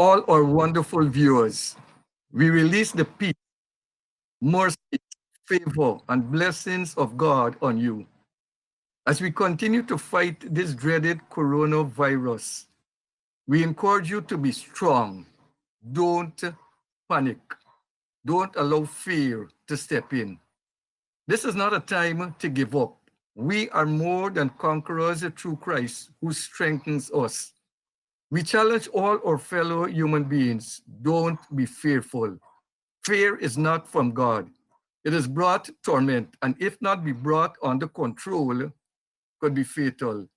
all our wonderful viewers. We release the peace, mercy, favor, and blessings of God on you. As we continue to fight this dreaded coronavirus, we encourage you to be strong. Don't panic. Don't allow fear to step in. This is not a time to give up. We are more than conquerors through Christ who strengthens us. We challenge all our fellow human beings. Don't be fearful. Fear is not from God. It has brought torment, and if not be brought under control, could be fatal.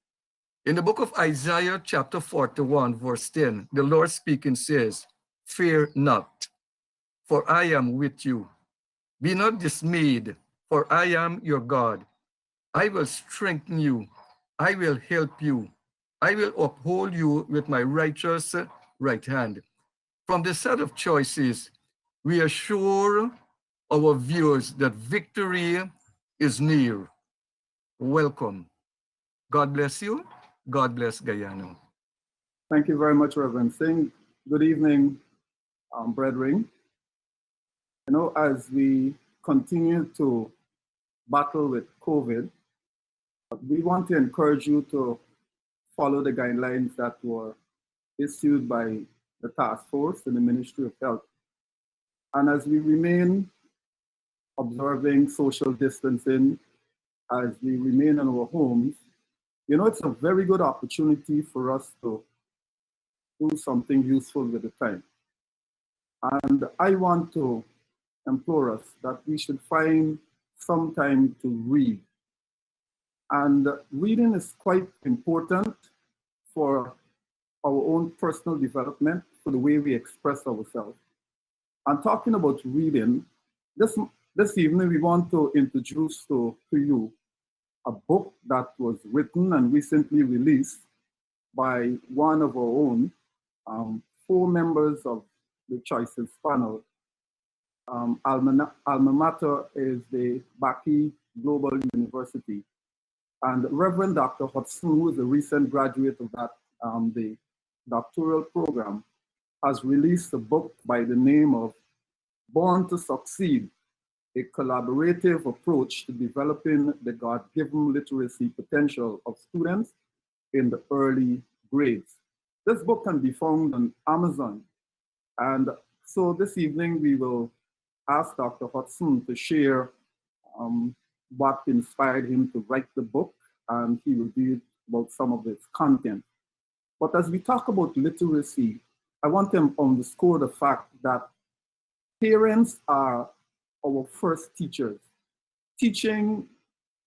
In the book of Isaiah, chapter 41, verse 10, the Lord speaking says, "Fear not, for I am with you. Be not dismayed, for I am your God. I will strengthen you. I will help you. I will uphold you with my righteous right hand." From the set of choices, we assure our viewers that victory is near. Welcome. God bless you. God bless Guyana. Thank you very much, Reverend Singh. Good evening, brethren. As we continue to battle with COVID, we want to encourage you to follow the guidelines that were issued by the task force in the Ministry of Health. And as we remain observing social distancing, as we remain in our homes, it's a very good opportunity for us to do something useful with the time. And I want to implore us that we should find some time to read. And reading is quite important for our own personal development, for the way we express ourselves. And talking about reading, this evening we want to introduce to you a book that was written and recently released by one of our own, 4 members of the Choices panel. Alma mater is the Baki Global University. And Reverend Dr. Hudson, who is a recent graduate of that, the doctoral program, has released a book by the name of Born to Succeed, a collaborative approach to developing the God-given literacy potential of students in the early grades. This book can be found on Amazon. And so this evening we will ask Dr. Hudson to share what inspired him to write the book, and he will read about some of its content. But as we talk about literacy, I want to underscore the fact that parents are our first teachers. Teaching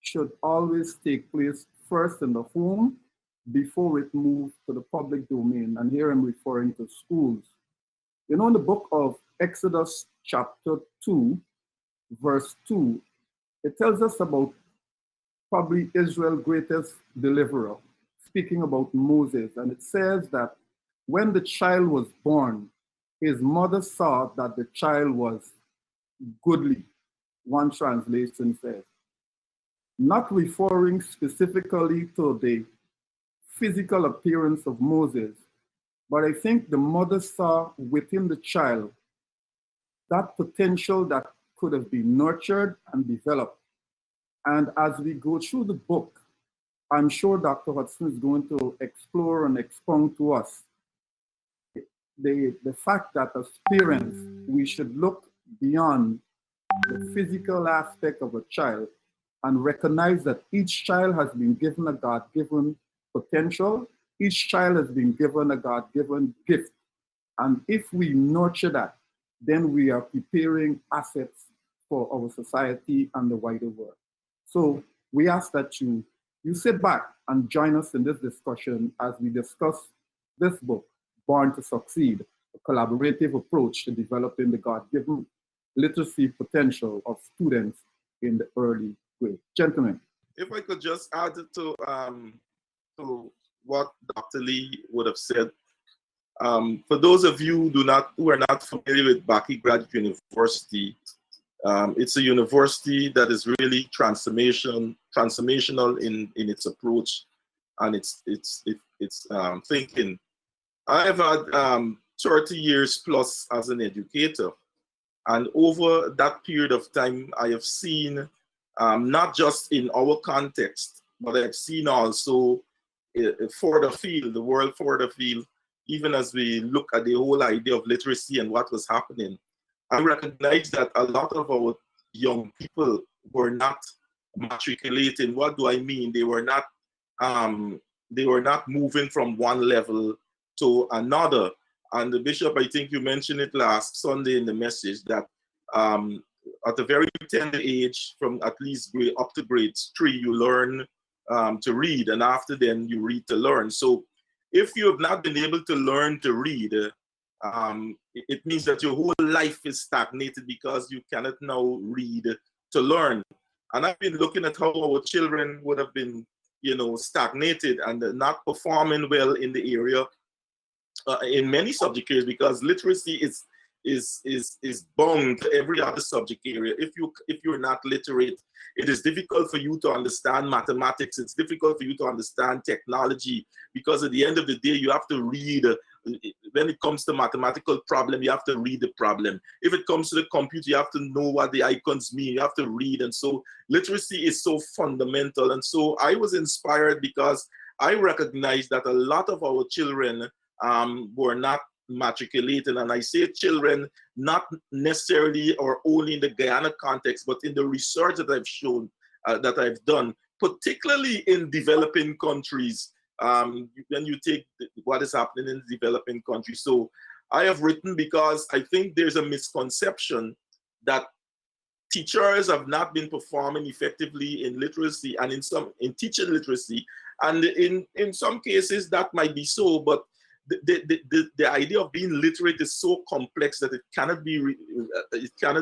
should always take place first in the home before it moves to the public domain. And here I'm referring to schools. In the book of Exodus chapter 2, verse 2, it tells us about probably Israel's greatest deliverer, speaking about Moses. And it says that when the child was born, his mother saw that the child was goodly, one translation says. Not referring specifically to the physical appearance of Moses, but I think the mother saw within the child that potential that could have been nurtured and developed. And as we go through the book, I'm sure Dr. Hudson is going to explore and expound to us the fact that as parents, we should look beyond the physical aspect of a child and recognize that each child has been given a God-given potential. Each child has been given a God-given gift. And if we nurture that, then we are preparing assets for our society and the wider world. So we ask that you sit back and join us in this discussion as we discuss this book, Born to Succeed, a collaborative approach to developing the God-given literacy potential of students in the early grade. Gentlemen. If I could just add to what Dr. Lee would have said. For those of you who are not familiar with Baki Graduate University, it's a university that is really transformational in its approach and its thinking. I've had 30 years plus as an educator. And over that period of time, I have seen, not just in our context, but I've seen also for the field, the world for the field, even as we look at the whole idea of literacy and what was happening. I recognize that a lot of our young people were not matriculating. What do I mean? They were not moving from one level to another. And the bishop, I think you mentioned it last Sunday in the message, that at a very tender age, from at least grade up to grade 3, you learn to read, and after then you read to learn. So if you have not been able to learn to read, it means that your whole life is stagnated because you cannot now read to learn. And I've been looking at how our children would have been, stagnated and not performing well in the area, in many subject areas, because literacy is bound to every other subject area. If you're not literate, it is difficult for you to understand mathematics. It's difficult for you to understand technology, because at the end of the day, you have to read. When it comes to mathematical problem, you have to read the problem. If it comes to the computer, you have to know what the icons mean. You have to read. And so literacy is so fundamental. And so I was inspired because I recognized that a lot of our children were not matriculated. And I say children, not necessarily or only in the Guyana context, but in the research that I've shown, that I've done, particularly in developing countries. When you take what is happening in developing countries. So I have written because I think there's a misconception that teachers have not been performing effectively in literacy and in teaching literacy. And in some cases that might be so, but the idea of being literate is so complex that it cannot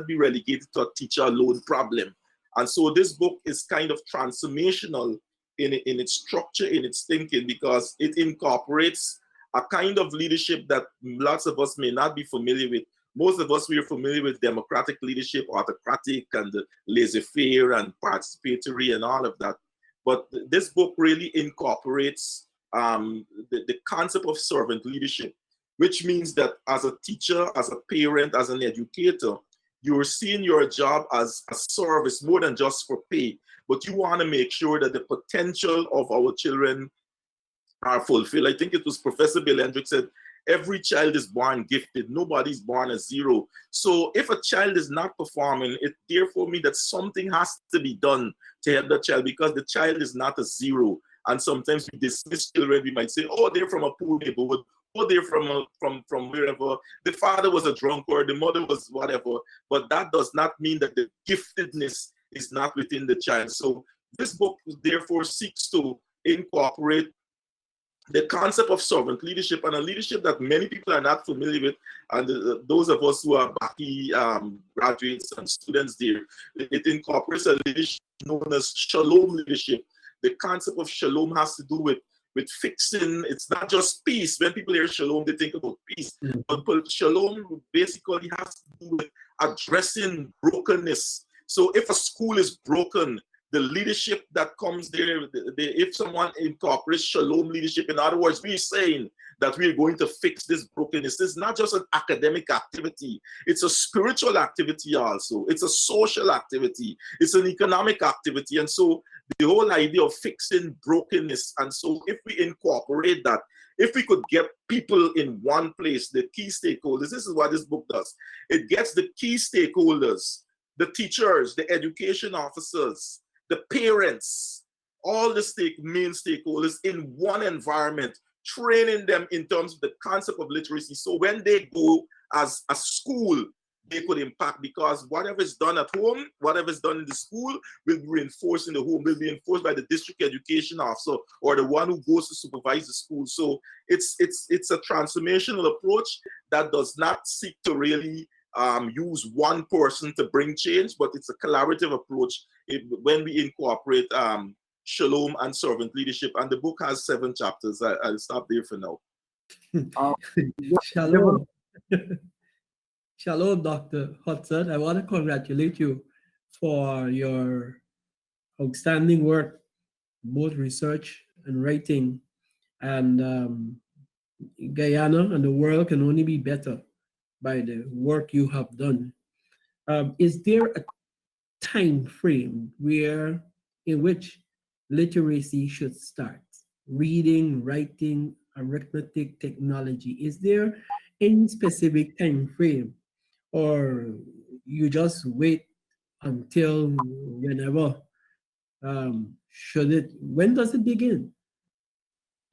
be relegated to a teacher alone problem. And so this book is kind of transformational in its structure, in its thinking, because it incorporates a kind of leadership that lots of us may not be familiar with. Most of us, we are familiar with democratic leadership, autocratic, and laissez-faire, and participatory, and all of that. But this book really incorporates the concept of servant leadership, which means that as a teacher, as a parent, as an educator, you're seeing your job as a service more than just for pay, but you want to make sure that the potential of our children are fulfilled. I think it was Professor Bill Hendricks said, every child is born gifted. Nobody's born a zero. So if a child is not performing, it therefore means that something has to be done to help the child, because the child is not a zero. And sometimes we dismiss children. We might say, oh, they're from a poor neighborhood. Oh, they're from wherever. The father was a drunkard, the mother was whatever. But that does not mean that the giftedness is not within the child. So this book therefore seeks to incorporate the concept of servant leadership, and a leadership that many people are not familiar with. And those of us who are Baki graduates and students there, it incorporates a leadership known as shalom leadership. The concept of shalom has to do with fixing. It's not just peace. When people hear shalom, they think about peace. But shalom basically has to do with addressing brokenness. So if a school is broken, the leadership that comes there, if someone incorporates shalom leadership, in other words, we're saying that we're going to fix this brokenness. It's not just an academic activity. It's a spiritual activity also. It's a social activity. It's an economic activity. And so the whole idea of fixing brokenness. And so if we incorporate that, if we could get people in one place, the key stakeholders, this is what this book does. It gets the key stakeholders, the teachers, the education officers, the parents, all the main stakeholders in one environment, training them in terms of the concept of literacy. So when they go as a school, they could impact, because whatever is done at home, whatever is done in the school will be reinforced in the home, will be enforced by the district education officer or the one who goes to supervise the school. So it's a transformational approach that does not seek to really use one person to bring change, but it's a collaborative approach when we incorporate shalom and servant leadership. And the book has 7 chapters. I'll stop there for now. Shalom. Shalom, Dr. Hudson. I want to congratulate you for your outstanding work, both research and writing. And Guyana and the world can only be better by the work you have done. Is there a time frame where in which literacy should start? Reading, writing, arithmetic, technology. Is there any specific time frame, or you just wait until whenever? Should it? When does it begin?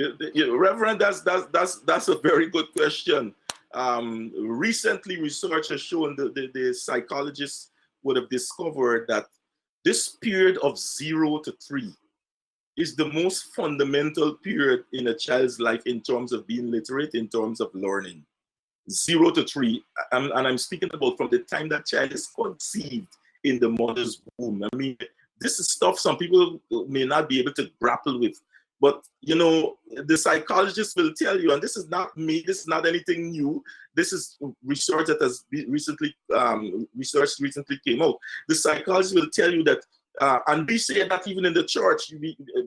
Reverend, that's a very good question. Recently, research has shown that the psychologists would have discovered that this period of 0 to 3 is the most fundamental period in a child's life in terms of being literate, in terms of learning. 0 to 3, and I'm speaking about from the time that child is conceived in the mother's womb. I mean, this is stuff some people may not be able to grapple with. But, you know, the psychologists will tell you, and this is not me, this is not anything new. This is research that has recently, recently came out. The psychologists will tell you that, and we say that even in the church,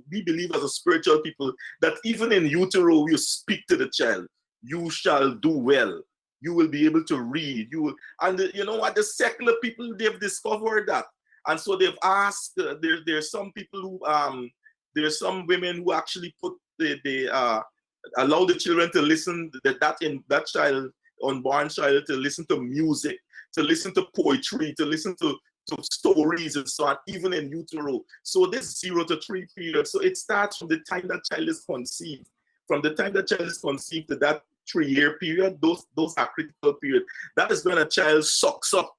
we believe as a spiritual people that even in utero, you speak to the child. You shall do well. You will be able to read. You will, and you know what? The secular people, they've discovered that, and so they've asked. There's some people who there's some women who actually put allow the children to listen that child, unborn child, to listen to music, to listen to poetry, to listen to stories and so on, even in utero. So this 0 to 3 period, so it starts from the time that child is conceived. From the time that child is conceived to that 3-year period, those are critical period. That is when a child sucks up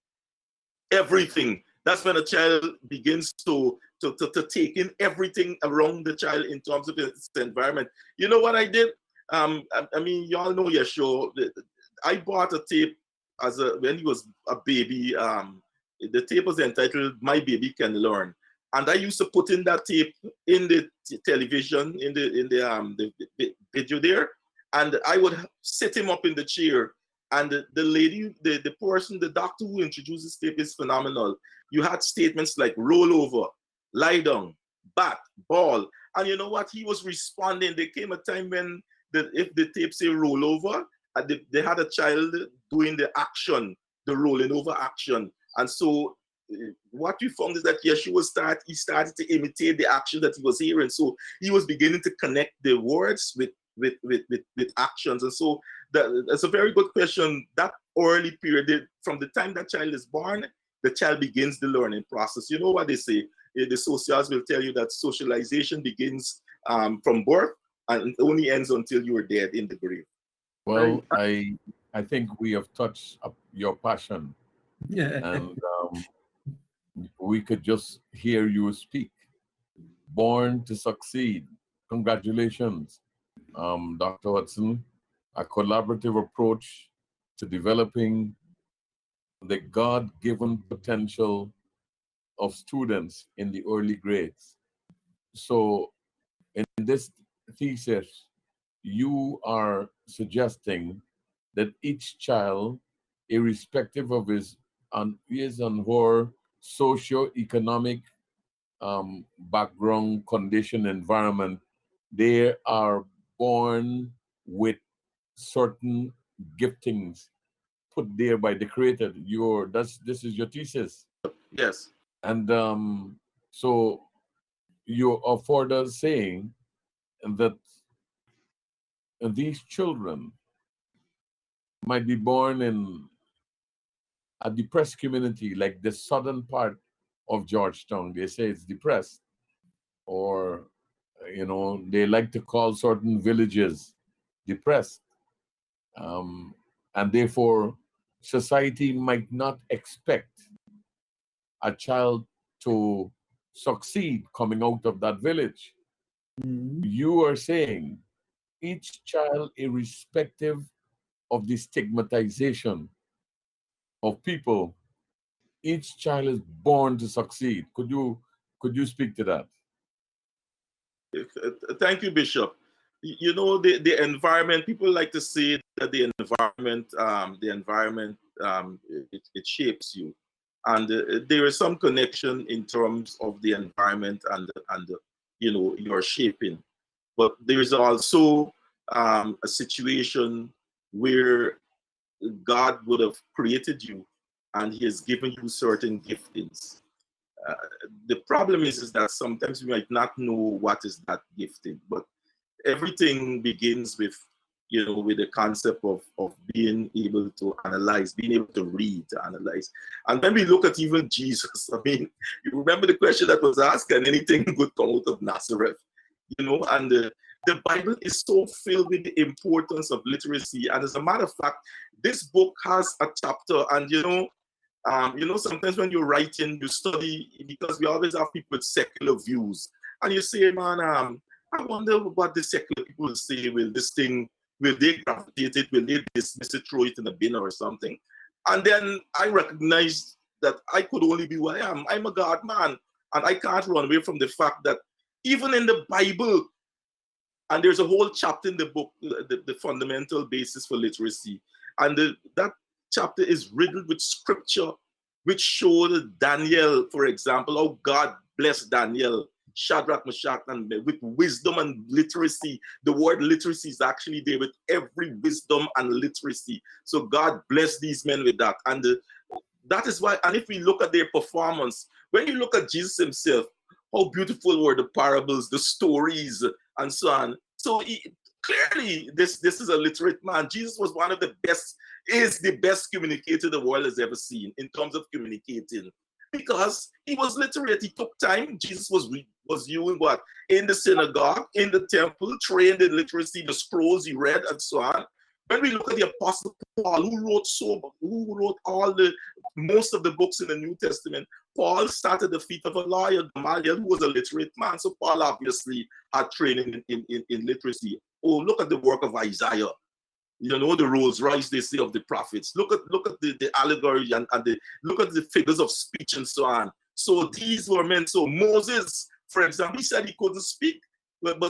everything. That's when a child begins to take in everything around the child in terms of its environment. You know what I did? I mean, y'all know Yeshua. I bought a tape when he was a baby. The tape was entitled "My Baby Can Learn," and I used to put in that tape in the television, in the video there, and I would sit him up in the chair. And the lady, the person, the doctor who introduced this tape is phenomenal. You had statements like roll over, lie down, bat, ball. And you know what? He was responding. There came a time when if the tape say roll over, they had a child doing the action, the rolling over action. And so what we found is that Yeshua started to imitate the action that he was hearing. So he was beginning to connect the words with actions. And so that's a very good question. That early period, from the time that child is born, the child begins the learning process. You know what they say? The sociologists will tell you that socialization begins from birth and it only ends until you are dead in the grave. Well, I think we have touched up your passion, Yeah. and we could just hear you speak. Born to succeed. Congratulations, Dr. Hudson. A collaborative approach to developing the God-given potential of students in the early grades. So in this thesis, you are suggesting that each child, irrespective of his and her socio-economic background, condition, environment, they are born with certain giftings put there by the Creator. This is your thesis. Yes. And so you are further saying that these children might be born in a depressed community like the southern part of Georgetown. They say it's depressed. Or, they like to call certain villages depressed. And therefore, society might not expect a child to succeed coming out of that village. Mhm. You are saying each child, irrespective of the stigmatization of people, each child is born to succeed. Could you speak to that? Thank you, Bishop. You know, the environment, people like to say that the environment, it shapes you. And there is some connection in terms of the environment and your shaping. But there is also a situation where God would have created you and he has given you certain giftings. Uh, the problem is that sometimes we might not know what is that gifting, but everything begins with, with the concept of being able to analyze, being able to read, to analyze. And when we look at even Jesus, I mean, you remember the question that was asked, can anything good come out of Nazareth? And the Bible is so filled with the importance of literacy. And as a matter of fact, this book has a chapter, and sometimes when you're writing, you study, because we always have people with secular views. And you say, man, I wonder what the secular people will say. Will they gravitate it? Will they dismiss it, throw it in a bin or something? And then I recognized that I could only be who I am. I'm a God man, and I can't run away from the fact that even in the Bible, and there's a whole chapter in the book, the fundamental basis for literacy, and that chapter is riddled with scripture which showed Daniel, for example, how God blessed Daniel, Shadrach, Meshach, and with wisdom and literacy. The word literacy is actually there with every wisdom and literacy. So God blessed these men with that. And that is why, and if we look at their performance, when you look at Jesus himself, how beautiful were the parables, the stories, and so on. So clearly, this is a literate man. Jesus was one of the best, is the best communicator the world has ever seen in terms of communicating, because he was literate. He took time. Jesus was doing what? In the synagogue, in the temple, trained in literacy, the scrolls he read, and so on. When we look at the Apostle Paul, who wrote most of the books in the New Testament, Paul started the feet of a lawyer, Gamaliel, who was a literate man. So Paul obviously had training in literacy. Oh, look at the work of Isaiah. The Rolls Royce, they say, of the prophets. Look at the allegory and look at the figures of speech and so on. So these were men. So Moses, for example, he said he couldn't speak, but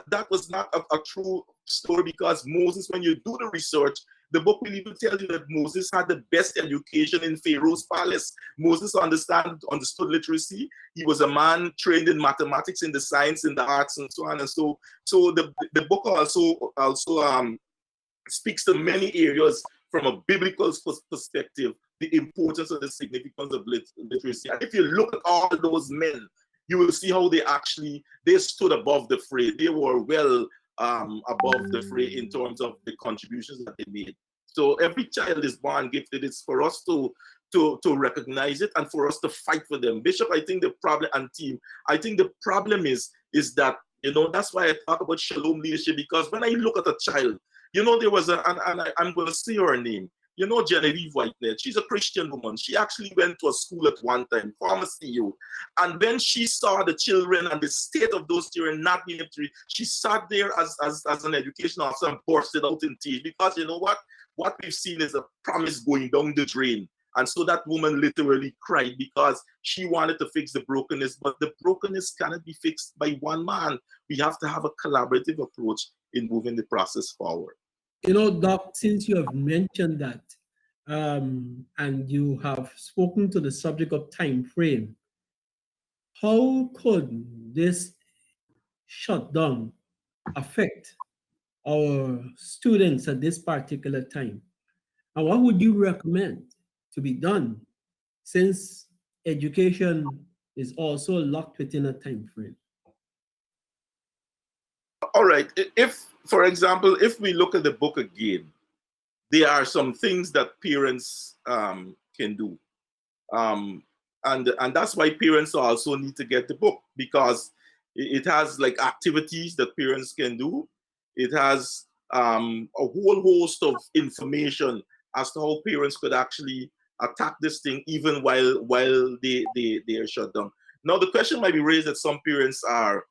that was not a true story, because Moses, when you do the research, the book will even tell you that Moses had the best education in Pharaoh's palace. Moses understood literacy. He was a man trained in mathematics, in the science, in the arts, and so on. And so the book also speaks to many areas from a biblical perspective, the importance and the significance of literacy. And if you look at all those men, you will see how they stood above the fray. They were well above the fray in terms of the contributions that they made. So every child is born gifted. It's for us to recognize it and for us to fight for them. Bishop, I think the problem, and team, I think the problem is that, that's why I talk about shalom leadership, because when I look at a child, there was I'm going to say her name, Genevieve Whitenet. She's a Christian woman. She actually went to a school at one time, pharmacy U. And when she saw the children and the state of those children not being able to read, she sat there as an education officer and bursted out in tears, because you know what? What we've seen is a promise going down the drain. And so that woman literally cried, because she wanted to fix the brokenness, but the brokenness cannot be fixed by one man. We have to have a collaborative approach in moving the process forward. Doc, since you have mentioned that, and you have spoken to the subject of time frame, how could this shutdown affect our students at this particular time? And what would you recommend to be done, since education is also locked within a time frame? All right. If, for example, if we look at the book again, there are some things that parents can do. And that's why parents also need to get the book, because it has like activities that parents can do. It has a whole host of information as to how parents could actually attack this thing even while they are shut down. Now the question might be raised that some parents are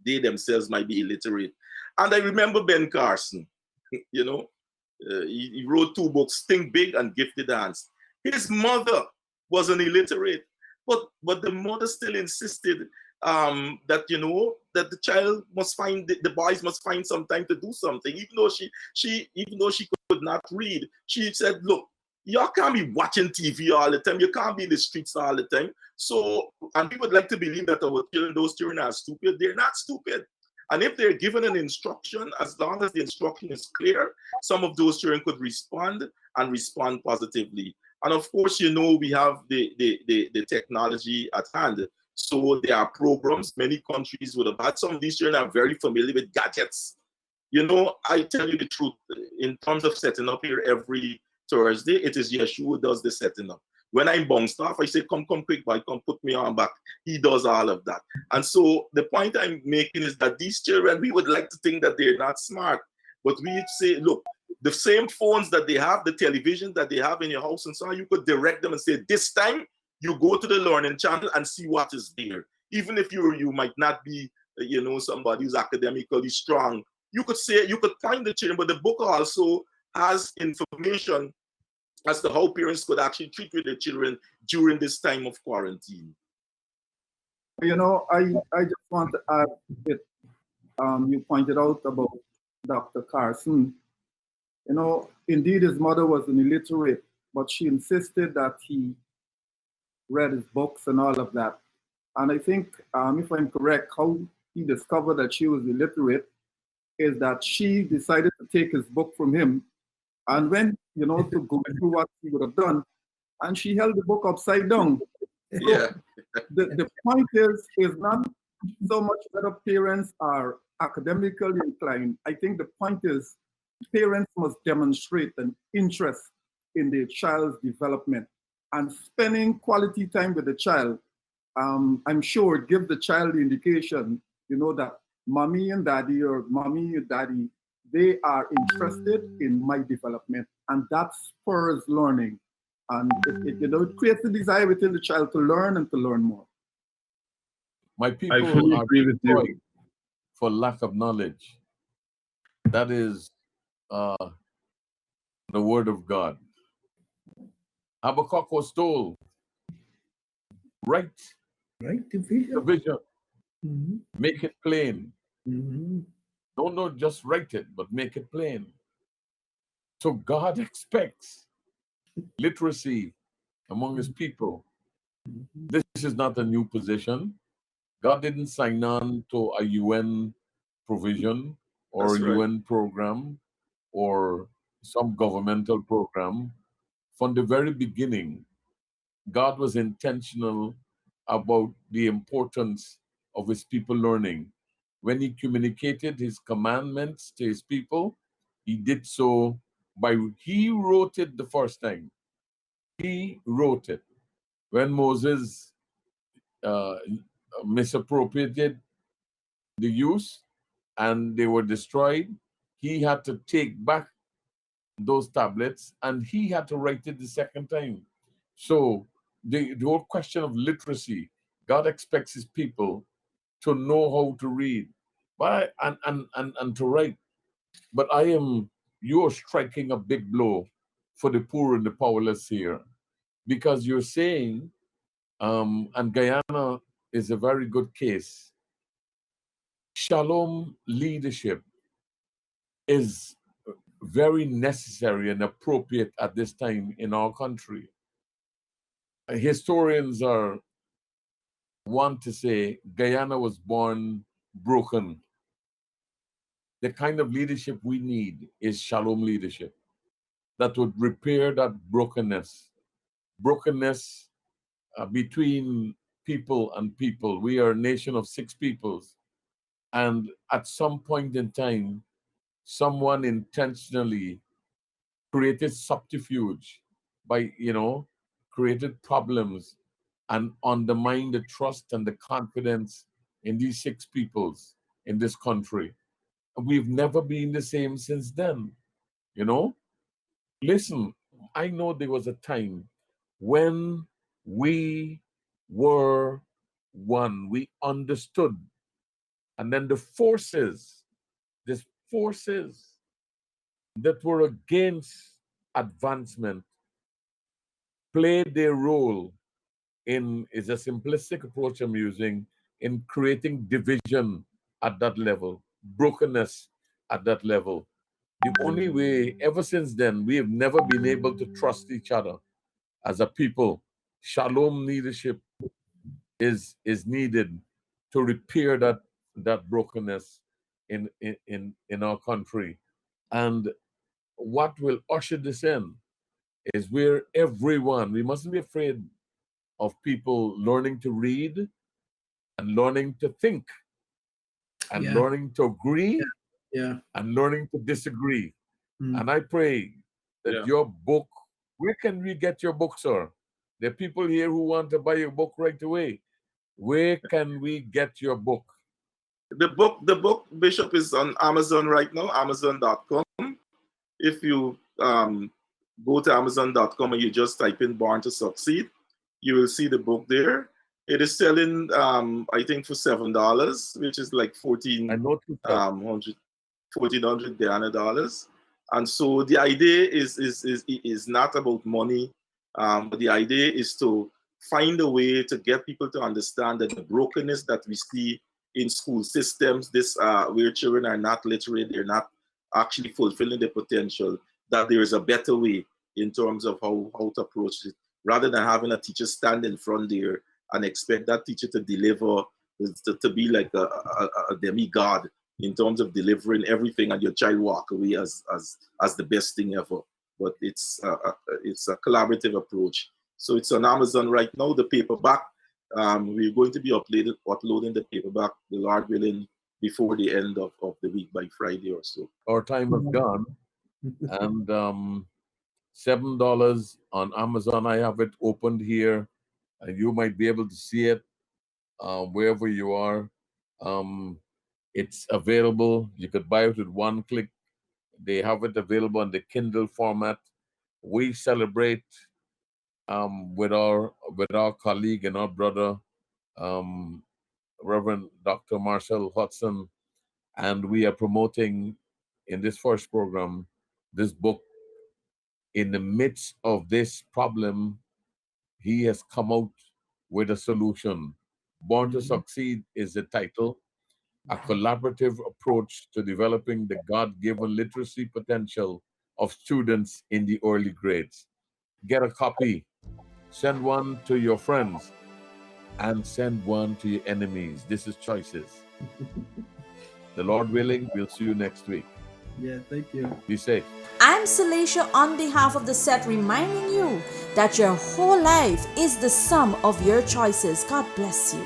they themselves might be illiterate. And I remember Ben Carson, he wrote 2 books, Think Big and Gifted Hands. His mother was an illiterate, but the mother still insisted that that the child must find, the boys must find some time to do something, even though she could not read. She said, look, y'all can't be watching TV all the time. You can't be in the streets all the time. So, and people would like to believe that our children, those children are stupid. They're not stupid. And if they're given an instruction, as long as the instruction is clear, some of those children could respond and respond positively. And of course, you know, we have the technology at hand. So there are programs, many countries would have had. Some of these children are very familiar with gadgets. You know, I tell you the truth, in terms of setting up here every Thursday, it is Yeshua who does the setting up. When I'm bounced off, I say, come quick, boy, come put me on back. He does all of that. And so the point I'm making is that these children, we would like to think that they're not smart, but we say, look, the same phones that they have, the television that they have in your house and so on, you could direct them and say, this time you go to the learning channel and see what is there. Even if you might not be, you know, somebody who's academically strong, you could say, you could point the children, but the book also has information as to how parents could actually treat with their children during this time of quarantine. You know, I just want to add it. You pointed out about Dr. Carson. You know, indeed, his mother was an illiterate, but she insisted that he read his books and all of that. And I think, if I'm correct, how he discovered that she was illiterate is that she decided to take his book from him and went, you know, to go through what he would have done. And she held the book upside down. So Yeah. the point is not so much whether parents are academically inclined. I think the point is parents must demonstrate an interest in their child's development and spending quality time with the child. I'm sure give the child the indication, you know, that mommy and daddy or mommy and daddy, they are interested in my development, and that spurs learning. And it creates a desire within the child to learn and to learn more. My people fully are agree with you. destroyed for lack of knowledge. That is the word of God. Habakkuk was told, write Right? The the vision. vision, Mhm. make it plain. Mhm. Don't just write it, but make it plain. So God expects literacy among his people. This is not a new position. God didn't sign on to a UN provision or That's right. UN program or some governmental program. From the very beginning, God was intentional about the importance of his people learning. When he communicated his commandments to his people, he did so he wrote it the first time. He wrote it. When Moses uh, misappropriated the use and they were destroyed, he had to take back those tablets and he had to write it the second time. So the whole question of literacy, God expects his people to know how to read and to write. But you are striking a big blow for the poor and the powerless here, because you're saying, and Guyana is a very good case, shalom leadership is very necessary and appropriate at this time in our country. Historians want to say Guyana was born broken. The kind of leadership we need is shalom leadership that would repair that brokenness between people and people. We are a nation of 6 peoples, and at some point in time, someone intentionally created subterfuge by, created problems and undermined the trust and the confidence in these 6 peoples in this country. We've never been the same since then, you know? Listen, I know there was a time when we were one, we understood, and then these forces that were against advancement played their role is a simplistic approach I'm using, in creating division at that level, brokenness at that level. The only way, ever since then, we have never been able to trust each other as a people. Shalom leadership is needed to repair that brokenness in our country. And what will usher this in is where everyone, we mustn't be afraid of people learning to read and learning to think and Yeah. learning to agree Yeah. and learning to disagree. Mm. And I pray that Yeah. your book, where can we get your book, sir? There are people here who want to buy your book right away. Where can we get your book? The book, Bishop, is on Amazon right now, Amazon.com. If you go to Amazon.com and you just type in Born to Succeed, you will see the book there. It is selling, I think, for $7, which is like I 14 noticed that. 1,400 Ghana dollars. And so the idea is not about money, but the idea is to find a way to get people to understand that the brokenness that we see in school systems, this where children are not literate, they're not actually fulfilling their potential, that there is a better way in terms of how to approach it, rather than having a teacher stand in front there and expect that teacher to deliver, to be like a demigod in terms of delivering everything, and your child walk away as the best thing ever. But it's a collaborative approach. So it's on Amazon right now, the paperback. We're going to be uploading the paperback, the Lord willing, before the end of the week, by Friday or so. Our time is gone. And $7 on Amazon. I have it opened here, and you might be able to see it wherever you are. It's available. You could buy it with one click. They have it available in the Kindle format. We celebrate with our colleague and our brother, um, Reverend Dr. Marcel Hudson, and we are promoting in this first program this book. In the midst of this problem, he has come out with a solution. Born to Succeed is the title, a collaborative approach to developing the God given literacy potential of students in the early grades. Get a copy, send one to your friends, and send one to your enemies. This is Choices. The Lord willing, we'll see you next week. Yeah, thank you. Be safe. I'm Celicia on behalf of the set, reminding you that your whole life is the sum of your choices. God bless you.